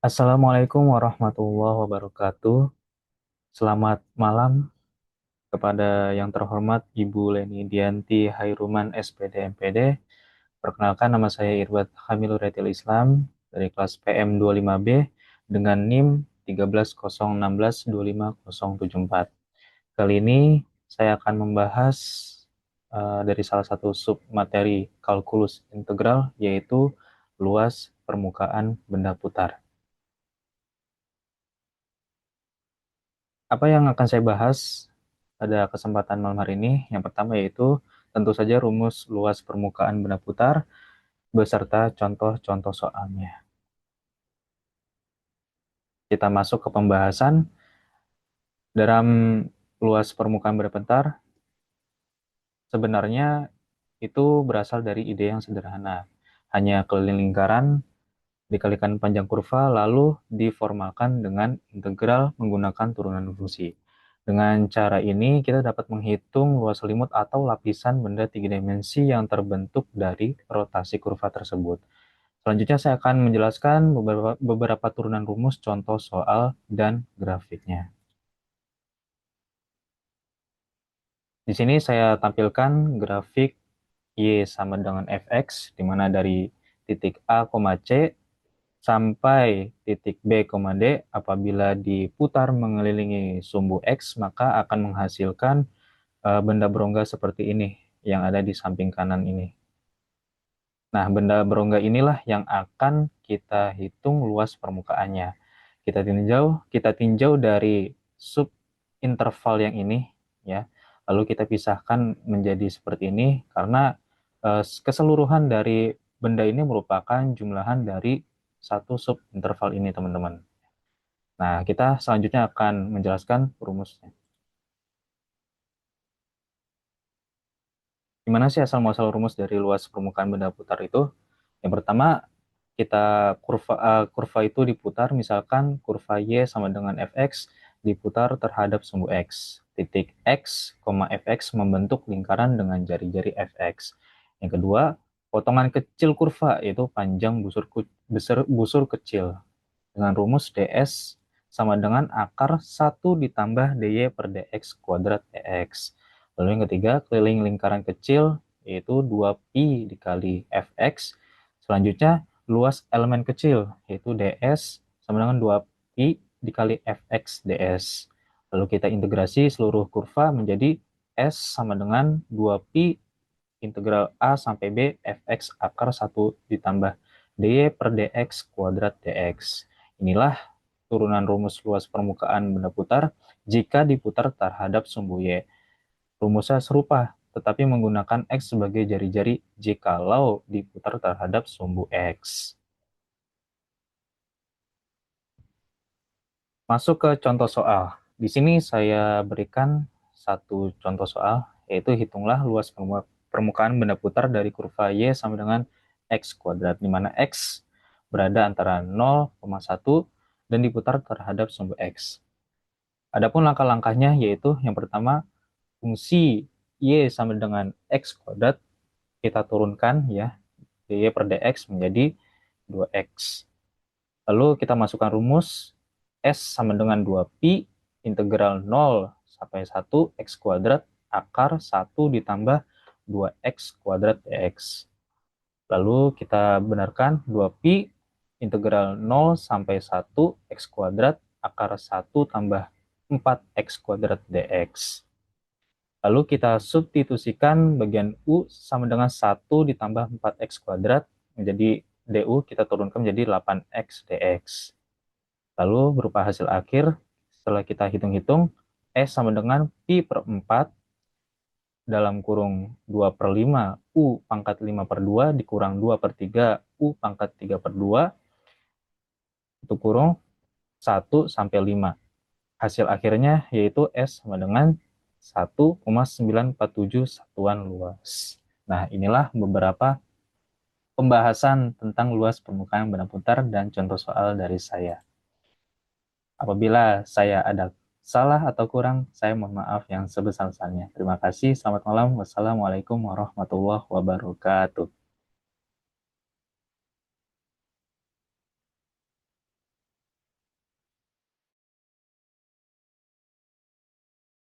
Assalamualaikum warahmatullahi wabarakatuh. Selamat malam kepada yang terhormat Ibu Leni Dianti Hairuman SPD MPD. Perkenalkan nama saya Irwat Hamilur Retil Islam dari kelas PM 25B dengan NIM 1301625074. Kali ini saya akan membahas dari salah satu sub materi kalkulus integral yaitu luas permukaan benda putar. Apa yang akan saya bahas pada kesempatan malam hari ini? Yang pertama yaitu tentu saja rumus luas permukaan benda putar beserta contoh-contoh soalnya. Kita masuk ke pembahasan dalam luas permukaan benda putar. Sebenarnya itu berasal dari ide yang sederhana. Hanya keliling lingkaran dikalikan panjang kurva lalu diformalkan dengan integral menggunakan turunan fungsi. Dengan cara ini, kita dapat menghitung luas selimut atau lapisan benda tiga dimensi yang terbentuk dari rotasi kurva tersebut. Selanjutnya, saya akan menjelaskan beberapa turunan rumus, contoh soal, dan grafiknya. Di sini saya tampilkan grafik Y sama dengan Fx, di mana dari titik A, C sampai titik B, D apabila diputar mengelilingi sumbu X, maka akan menghasilkan benda berongga seperti ini yang ada di samping kanan ini. Nah, benda berongga inilah yang akan kita hitung luas permukaannya. Kita tinjau dari sub interval yang ini ya. Lalu kita pisahkan menjadi seperti ini karena keseluruhan dari benda ini merupakan jumlahan dari satu sub interval ini, teman-teman. Nah, kita selanjutnya akan menjelaskan rumusnya. Gimana sih asal muasal rumus dari luas permukaan benda putar itu? Yang pertama, kita kurva itu diputar, misalkan kurva Y sama dengan Fx diputar terhadap sumbu X. Titik X, Fx membentuk lingkaran dengan jari-jari Fx. Yang kedua, potongan kecil kurva yaitu panjang busur kecil dengan rumus ds sama dengan akar 1 ditambah dy per dx kuadrat dx. Lalu yang ketiga, keliling lingkaran kecil yaitu 2pi dikali fx. Selanjutnya, luas elemen kecil yaitu ds sama dengan 2pi dikali fx ds. Lalu kita integrasi seluruh kurva menjadi s sama dengan 2pi integral a sampai b fx akar 1 ditambah dy per dx kuadrat dx. Inilah turunan rumus luas permukaan benda putar jika diputar terhadap sumbu Y. Rumusnya serupa, tetapi menggunakan X sebagai jari-jari jikalau diputar terhadap sumbu X. Masuk ke contoh soal. Di sini saya berikan satu contoh soal, yaitu hitunglah luas permukaan benda putar dari kurva Y sama dengan X kuadrat, di mana X berada antara 0,1 dan diputar terhadap sumbu X. Adapun langkah-langkahnya yaitu yang pertama, fungsi Y sama dengan X kuadrat kita turunkan ya, dy per dx menjadi 2x. Lalu kita masukkan rumus S sama dengan 2pi integral 0 sampai 1 x kuadrat akar 1 ditambah 2x kuadrat dx. Lalu kita benarkan 2pi integral 0 sampai 1 x kuadrat akar 1 tambah 4x kuadrat dx. Lalu kita substitusikan bagian U sama dengan 1 ditambah 4x kuadrat menjadi DU, kita turunkan menjadi 8x dx. Lalu berupa hasil akhir, setelah kita hitung-hitung, S sama dengan pi per 4 dalam kurung 2 per 5 U pangkat 5 per 2 dikurang 2 per 3 U pangkat 3 per 2 itu kurung 1 sampai 5. Hasil akhirnya yaitu S sama dengan 1,947 satuan luas. Nah, inilah beberapa pembahasan tentang luas permukaan benda putar dan contoh soal dari saya. Apabila saya ada salah atau kurang, saya mohon maaf yang sebesar-besarnya. Terima kasih, selamat malam. Wassalamualaikum warahmatullahi wabarakatuh.